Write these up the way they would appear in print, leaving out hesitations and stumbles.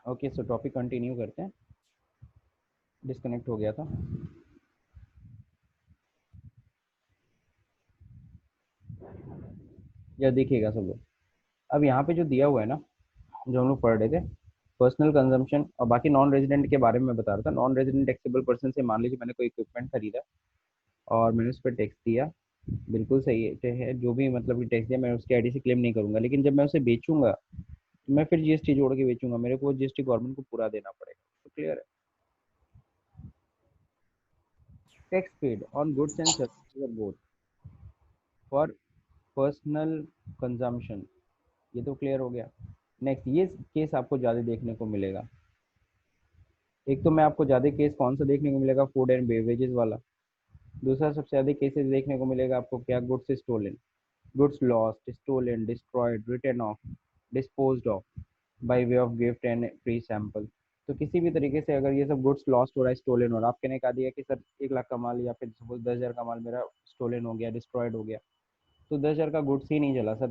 Okay, सो topic continue करते हैं। Disconnect हो गया था। या देखिएगा सब लोग, अब यहाँ पे जो दिया हुआ है ना, जो हम लोग पढ़ रहे थे, पर्सनल कंजम्पशन और बाकी नॉन रेजिडेंट के बारे में मैं बता रहा था। नॉन रेजिडेंट टैक्सेबल पर्सन से मान लीजिए मैंने कोई इक्विपमेंट खरीदा और मैंने उस पर टैक्स दिया, बिल्कुल सही है। जो भी मतलब कि टैक्स दिया मैं उसकी आईडी से क्लेम नहीं करूंगा, लेकिन जब मैं उसे बेचूंगा तो मैं फिर जीएसटी जोड़ के बेचूंगा, मेरे को जीएसटी गवर्नमेंट को पूरा देना पड़ेगा। तो क्लियर है। Tax paid on goods and services both for personal consumption, ये तो क्लियर हो गया। नेक्स्ट, ये केस आपको ज़्यादा देखने को मिलेगा। एक तो मैं आपको ज़्यादा केस कौन सा देखने को मिलेगा, फूड एंड बेवरेजेस वाला। दूसरा सबसे ज़्यादा केसेस देखने को मिलेगा आपको क्या, goods stolen, goods lost, stolen, destroyed, return of, disposed of by way of gift and free sample. तो किसी भी तरीके से अगर ये सब गुड्स लॉस्ट हो रहा है, स्टोलन हो रहा है, आपके ने कहा दिया कि सर 1 लाख का माल या फिर सपोज 10,000 का माल मेरा स्टोलन हो गया, डिस्ट्रॉयड हो गया, तो 10,000 का गुड्स ही नहीं जला सर।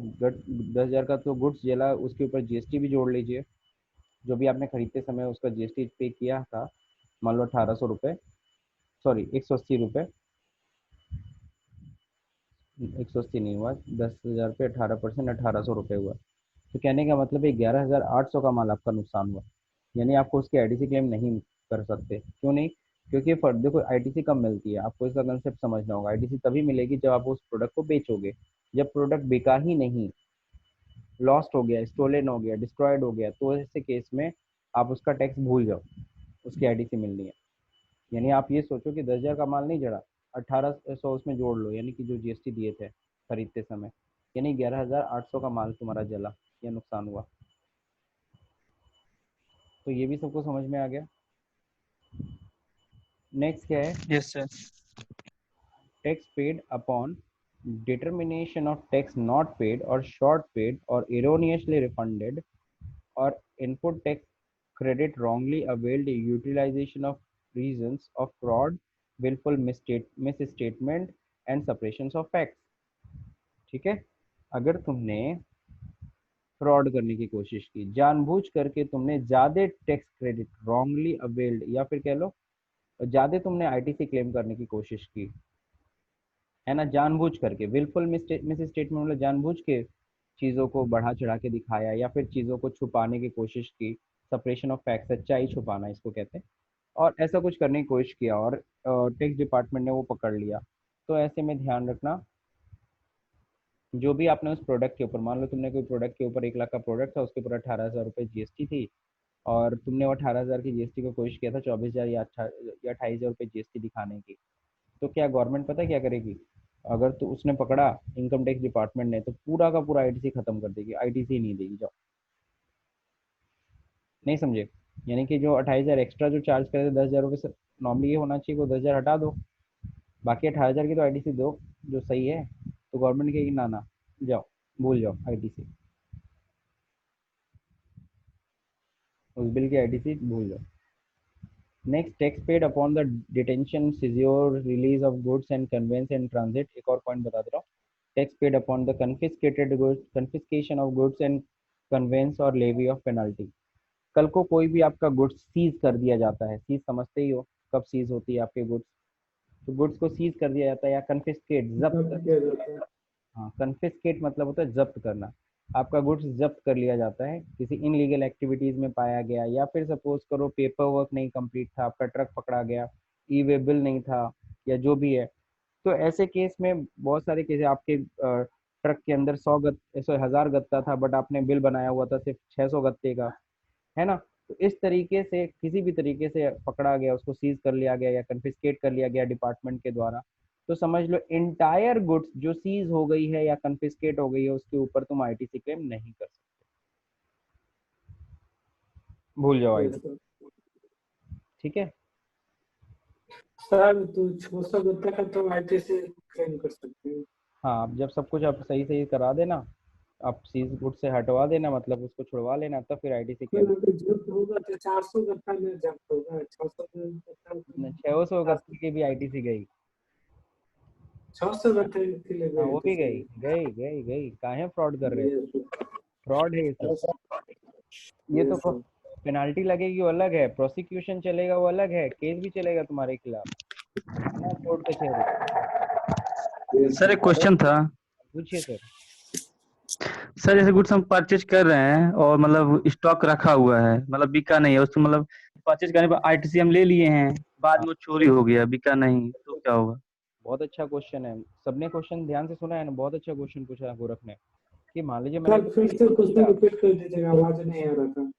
10,000 का तो गुड्स जला, उसके ऊपर जीएसटी भी जोड़ लीजिए। जो भी आपने खरीदते समय उसका जीएसटी पे किया था, मान लो 1,800 रुपये, सॉरी 180 रुपये, 180 नहीं हुआ, 10,000 पे 18%, 1,800 रुपये हुआ। तो कहने का मतलब है 11,800 का माल आपका नुकसान हुआ, यानी आपको उसकी आईटीसी क्लेम नहीं कर सकते। क्यों नहीं? क्योंकि फर्द देखो आईटीसी कब मिलती है, आपको इसका कंसेप्ट समझना होगा। आईटीसी तभी मिलेगी जब आप उस प्रोडक्ट को बेचोगे। जब प्रोडक्ट बिका ही नहीं, लॉस्ट हो गया, स्टोलन हो गया, डिस्ट्रॉयड हो गया, तो ऐसे केस में आप उसका टैक्स भूल जाओ, उसकी आईटीसी मिलनी है। यानी आप ये सोचो कि 10,000 का माल नहीं जड़ा, 1,800 उसमें जोड़ लो, यानी कि जो जीएसटी दिए थे खरीदते समय, यानी 11,800 का माल तुम्हारा जला या नुकसान हुआ। तो ये भी सबको समझ में आ गया। नेक्स्ट क्या है? Yes sir. Tax paid upon determination of tax not paid or short paid or erroneously refunded or input tax credit wrongly availed utilization of reasons of fraud, willful misstatement and suppressions of facts। ठीक है, अगर तुमने fraud करने की कोशिश की, जानबूझ करके तुमने ज्यादा टैक्स क्रेडिट रॉन्गली अवेल्ड, या फिर कह लो ज्यादा तुमने आईटीसी क्लेम करने की कोशिश की, है ना, जानबूझ करके। विलफुल मिस स्टेटमेंट मतलब जानबूझ के चीज़ों को बढ़ा चढ़ा के दिखाया या फिर चीज़ों को छुपाने की कोशिश की, सपरेशन ऑफ फैक्ट, सच्चाई छुपाना इसको कहते हैं। और ऐसा कुछ करने की कोशिश किया और टैक्स डिपार्टमेंट ने वो पकड़ लिया, तो ऐसे में ध्यान रखना, जो भी आपने उस प्रोडक्ट के ऊपर, मान लो तुमने कोई प्रोडक्ट के ऊपर 1 लाख का प्रोडक्ट था, उसके ऊपर 18,000 रुपये जीएसटी थी, और तुमने वो 18,000 की जीएसटी को कोशिश किया था 24,000 या 28,000 रुपये जीएसटी दिखाने की, तो क्या गवर्नमेंट पता है क्या करेगी? अगर तो उसने पकड़ा इनकम टैक्स डिपार्टमेंट ने, तो पूरा का पूरा आईटीसी खत्म कर देगी, आईटीसी नहीं देगी। जाओ, नहीं समझे? यानी कि जो 28,000 एक्स्ट्रा जो चार्ज करे थे 10,000 रुपये से, नॉर्मली ये होना चाहिए वो 10,000 हटा दो, बाकी 18,000 की तो आईटीसी दो, जो सही है। तो गवर्नमेंट कहेगी ना ना, जाओ भूल जाओ आईटीसी, उस बिल की आईटीसी भूल जाओ। Next, tax paid upon the detention, seizure, release of goods and conveyance and transit. एक और पॉइंट बता दे रहा हूँ, tax paid upon the confiscated goods, confiscation of goods and conveyance और लेवी ऑफ पेनल्टी। कल को कोई भी आपका गुड्स सीज कर दिया जाता है, सीज समझते ही हो, कब सीज होती है आपके गुड्स, तो गुड्स को सीज कर दिया जाता है या कन्फिस्केट, जब्त जब्त। किया जाता है। हाँ, कन्फिस्केट मतलब होता है जब्त करना। आपका गुड्स जब्त कर लिया जाता है, किसी इनलीगल एक्टिविटीज में पाया गया, या फिर सपोज करो पेपर वर्क नहीं कंप्लीट था, आपका ट्रक पकड़ा गया, ई वे बिल नहीं था, या जो भी है। तो ऐसे केस में बहुत सारे केस, आपके ट्रक के अंदर 100 ऐसे 1,000 गत्ता था, बट आपने बिल बनाया हुआ था सिर्फ 600 गत्ते का, है ना। तो इस तरीके से किसी भी तरीके से पकड़ा गया, उसको सीज कर लिया गया या कन्फिस्केट कर लिया गया डिपार्टमेंट के द्वारा, तो समझ लो इंटायर गुड्स जो सीज हो गई है या कन्फिस्केट हो गई है, उसके ऊपर तुम आईटीसी क्लेम नहीं कर सकते, भूल जाओ यस आईटी। सर। ठीक है। सर तो 600 का तो आईटीसी क्लेम कर सकते हैं। हाँ, अब जब सब कुछ आप सही सही करा देना, आप सीज गुड से हटवा देना, मतलब उसको छुड़वा लेना, तब फिर आईटीसी फिर क्लेम। अगर जब्त होगा तो 400 में जब्त होगा, 600 छह सौ गत्ते की भी आईटीसी गई। 600 के लिए हाँ, गए वो तो भी सही गई गई गई गई, काहे फ्रॉड कर रहे है। हो? फ्रॉड है ये सब। ये ये तो सर। पेनाल्टी लगेगी वो अलग है, प्रोसिक्यूशन चलेगा वो अलग है, केस भी चलेगा तुम्हारे खिलाफ, जाना है कोर्ट कचहरी। सर एक क्वेश्चन था। पूछिए सर। सर जैसे गुड्स हम परचेज कर रहे हैं और मतलब स्टॉक रखा हुआ है, मतलब बिका नहीं है, उसको मतलब परचेज करने पर आईटीसी हम ले लिए हैं, बाद में वो चोरी हो गया, बिका नहीं, तो क्या होगा? बहुत अच्छा क्वेश्चन है, सबने क्वेश्चन ध्यान से सुना है ना, बहुत अच्छा क्वेश्चन पूछा है गोरख ने, कि मान लीजिए मैंने सर फिर से क्वेश्चन रिपीट कर दीजिएगा, आवाज नहीं आ रहा था।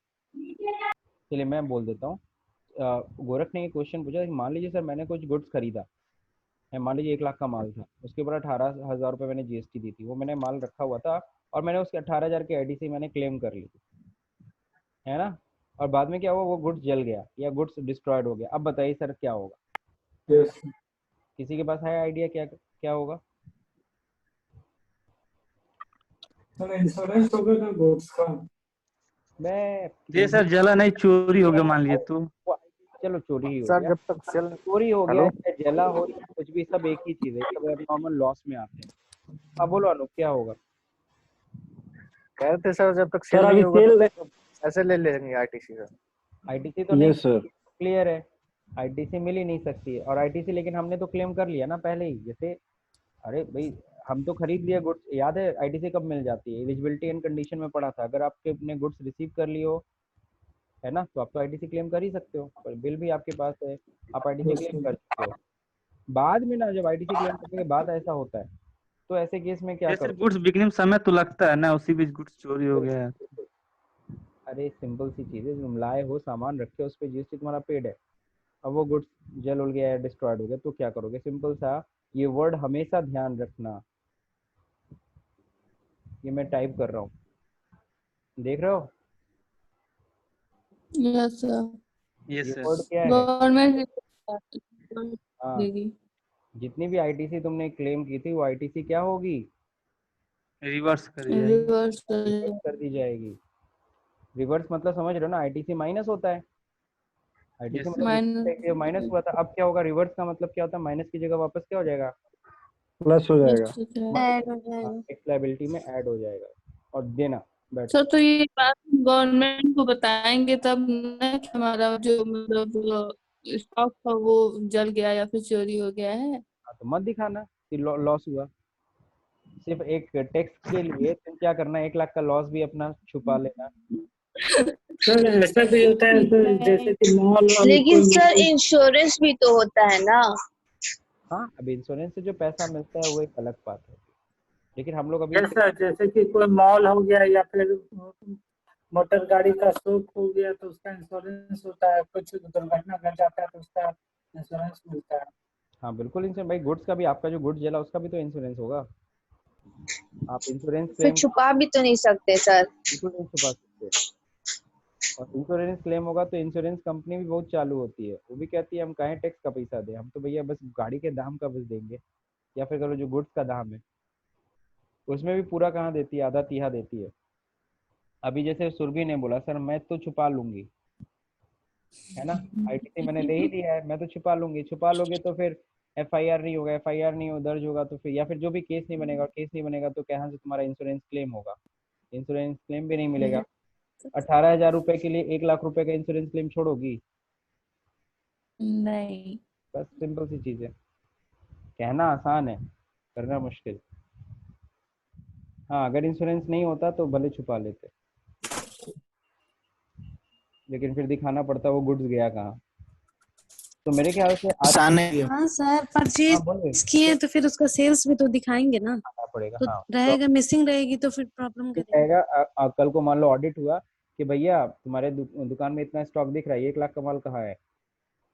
चलिए मैं बोल देता हूँ। गोरख ने ये क्वेश्चन पूछा कि मान लीजिए सर मैंने कुछ गुड्स खरीदा है, मान लीजिए 1 लाख का माल था, उसके ऊपर 18,000 रुपये मैंने जीएसटी दी थी, वो मैंने माल रखा हुआ था और मैंने उसके 18,000 की आईटीसी मैंने क्लेम कर ली, है ना, और बाद में क्या हुआ, वो गुड्स जल गया या गुड्स डिस्ट्रॉयड हो गया, अब बताइए सर क्या होगा? यस किसी के पास है आइडिया क्या क्या होगा? सर, इंश्योरेंस होगा ना गुड्स का। मैं ये सर जला नहीं, चोरी हो गया मान लीजिए तो? वो- चलो चोरी ही हो सर गया, जब तक सेल चोरी हो गया हेलो चाहे जला हो या कुछ भी, सब एक ही चीज है, सब नॉर्मल लॉस में आते हैं। अब बोलो अनु क्या होगा? कह रहे थे सर जब तक सर सेल अभी नहीं होगा सेल तो ऐसे ले लेंगे आईटीसी का। आईटीसी तो नहीं, यस सर। क्लियर है, आईटीसी मिल ही नहीं सकती है, और आईटीसी लेकिन हमने तो क्लेम कर लिया ना पहले ही, जैसे अरे भाई हम तो खरीद लिया गुड्स, याद है आईटीसी कब मिल जाती है? एलिजिबिलिटी एंड कंडीशन में पढ़ा था, अगर आपके अपने गुड्स रिसीव कर लियो है ना, तो आप तो आईटीसी क्लेम कर ही सकते हो, पर बिल भी आपके पास है, आप आईटीसी क्लेम कर सकते हो। बाद में ना जब आईटीसी क्लेम करने के बाद ऐसा होता है, तो ऐसे केस में क्या जैसे करो? गुड्स बिकने में समय तो लगता है ना, उसी बीच गुड्स चोरी हो गया है। अरे सिंपल सी चीज़ है, तुम लाए हो सामान रखे हो, उस पर जीएसटी तुम्हारा पेड है, अब वो गुड्स जल उल गया है, डिस्ट्रॉयड हो गया, तो क्या करोगे? सिंपल सा, ये वर्ड हमेशा ध्यान रखना, ये मैं टाइप कर रहा हूँ, देख रहे हो? Yes sir. ये ये सर वर्ड क्या है? गवर्नमेंट हाँ, देगी। जितनी भी आईटीसी तुमने क्लेम की थी वो आईटीसी क्या होगी? रिवर्स कर दिया। रिवर्स रिवर्स कर दी जाएगी। रिवर्स मतलब समझ रहे हो ना, आईटीसी माइनस होता है, आईटीसी यस मतलब माइनस माइनस हुआ था, अब क्या होगा? रिवर्स का मतलब क्या होता है? माइनस की जगह वापस क्या हो जाएगा? प्लस हो जाएगा। ऐड हो जाएगा। टैक्स लायबिलिटी में ऐड हो जाएगा, और देना बैठो। सर तो ये बात गवर्नमेंट को बताएंगे तब ना कि हमारा जो मतलब स्टॉक था वो जल गया या फिर चोरी हो गया है। हाँ, तो मत दिखाना कि लॉस हुआ, सिर्फ एक टैक्स के लिए तुम क्या करना, 1 लाख का लॉस भी अपना छुपा लेना। सर ऐसा भी होता है सर, जैसे कि मॉल और लेकिन सर इंश्योरेंस भी तो होता है ना। हाँ, अब इंश्योरेंस से जो पैसा मिलता है वो एक अलग बात है, लेकिन हम लोग अभी जैसा जैसे कि कोई मॉल हो गया या फिर मोटर गाड़ी का शोक हो गया तो उसका इंश्योरेंस होता है, कुछ दुर्घटना घट जाता है तो उसका इंश्योरेंस मिलता है। हाँ बिल्कुल इंश्योरेंस भाई, गुड्स का भी, आपका जो गुड्स जला उसका भी तो इंश्योरेंस होगा, आप इंश्योरेंस फिर क्लेम छुपा भी तो नहीं सकते सर। बिल्कुल नहीं छुपा सकते, और इंश्योरेंस क्लेम होगा तो इंश्योरेंस कंपनी भी बहुत चालू होती है, वो भी कहती है हम काहे टैक्स का पैसा दें, हम तो भैया बस गाड़ी के दाम का बस देंगे, या फिर करो जो गुड्स का दाम है उसमें भी पूरा कहाँ देती है, आधा तिहा देती है। अभी जैसे सुरभि ने बोला सर मैं तो छुपा लूंगी, है ना, आईटीसी मैंने दे ही दिया है, मैं तो छुपा लूंगी, छुपा लोगे तो फिर एफआईआर नहीं होगा, एफआईआर नहीं हो दर्ज होगा तो फिर, या फिर जो भी केस नहीं बनेगा, केस नहीं बनेगा तो कहाँ से तुम्हारा इंश्योरेंस क्लेम होगा? इंश्योरेंस क्लेम भी नहीं मिलेगा। 18,000 रुपए के लिए 1 लाख रुपए का इंश्योरेंस क्लेम छोड़ोगी? नहीं। बस सिंपल सी चीज है, कहना आसान है, करना मुश्किल। हाँ, अगर इंश्योरेंस नहीं होता तो भले छुपा लेते, लेकिन फिर दिखाना पड़ता वो गुड्स गया कहाँ। तो मेरे ख्याल से आज हाँ सर, हाँ बोले परचेज किए तो फिर उसका सेल्स भी तो दिखाएंगे ना, दिखाना पड़ेगा, तो हाँ तो रहेगा, मिसिंग रहेगी तो फिर प्रॉब्लम ठीक करेगा। रहेगा। कल को मान लो ऑडिट हुआ कि भैया तुम्हारे दुकान में इतना स्टॉक दिख रहा है, 1 लाख का माल कहाँ है,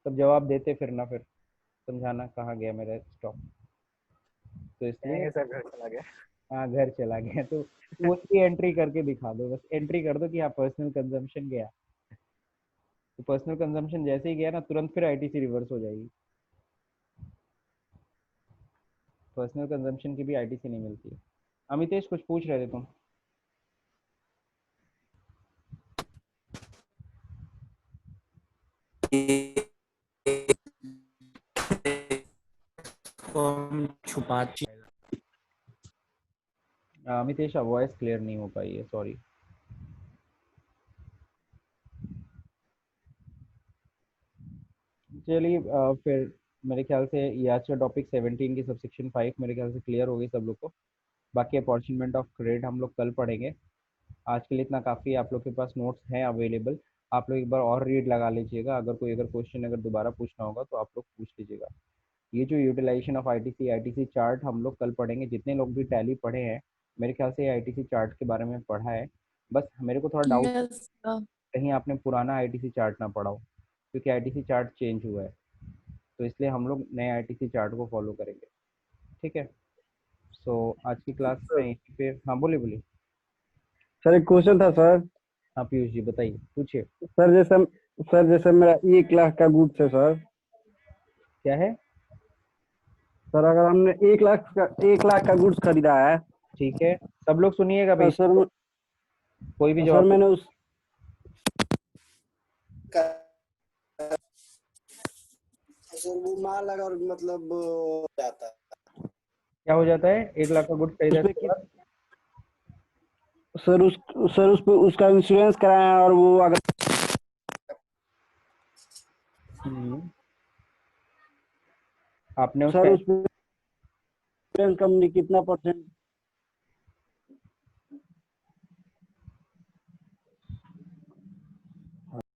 तब जवाब देते फिर ना, फिर समझाना कहाँ गया मेरा स्टॉक, तो इसलिए कहेंगे सर घर चला गया। हाँ घर चला गया, तो वो उसकी एंट्री करके दिखा दो, बस एंट्री कर दो कि हाँ पर्सनल कंजम्पशन गया, तो पर्सनल कंजम्पशन जैसे ही गया ना तुरंत फिर आईटीसी रिवर्स हो जाएगी, पर्सनल कंजम्पशन की भी आईटीसी नहीं मिलती है। अमितेश कुछ पूछ रहे थे तुम? छुपाती अमितेश वॉइस क्लियर नहीं हो पाई है, सॉरी। चलिए फिर मेरे ख्याल से ये आज का टॉपिक 17 की सबसेक्शन 5 मेरे ख्याल से क्लियर हो गई सब लोग को। बाकी अपॉर्चुनिमेंट ऑफ क्रेडिट हम लोग कल पढ़ेंगे। आज के लिए इतना काफ़ी है। आप लोग के पास नोट्स हैं अवेलेबल, आप लोग एक बार और रीड लगा लीजिएगा। अगर क्वेश्चन अगर दोबारा पूछना होगा तो आप लोग पूछ लीजिएगा। ये जो यूटिलाइजेशन ऑफ आईटीसी चार्ट हम लोग कल पढ़ेंगे। जितने लोग भी टैली पढ़े हैं मेरे ख्याल से आईटीसी चार्ट के बारे में पढ़ा है। बस मेरे को थोड़ा डाउट यस सर। कहीं आपने पुराना आईटीसी चार्ट ना पढ़ा हो, क्योंकि आईटीसी चार्ट चेंज हुआ है, तो इसलिए हम लोग नए आईटीसी चार्ट को फॉलो करेंगे। ठीक है, सो आज की क्लास में यहीं पे। हाँ बोलिए बोलिए। सर एक क्वेश्चन था सर। हाँ पीयूष जी बताइए, पूछिए। सर जैसे मेरा 1 लाख का गुड्स है सर। क्या है? सर अगर हमने 1 लाख का गुड्स खरीदा है, ठीक है, सब लोग सुनिएगा भाई। सर कोई भी सर जवाब मैंने उस सर वो माल अगर मतलब जाता है क्या हो जाता है? 1 लाख का गुड्स खरीदा उसपे के बाद सर उस पे उसका इंश्योरेंस कराया और वो अगर आपने सर उसका उस पे इंश्योरेंस कंपनी कितना %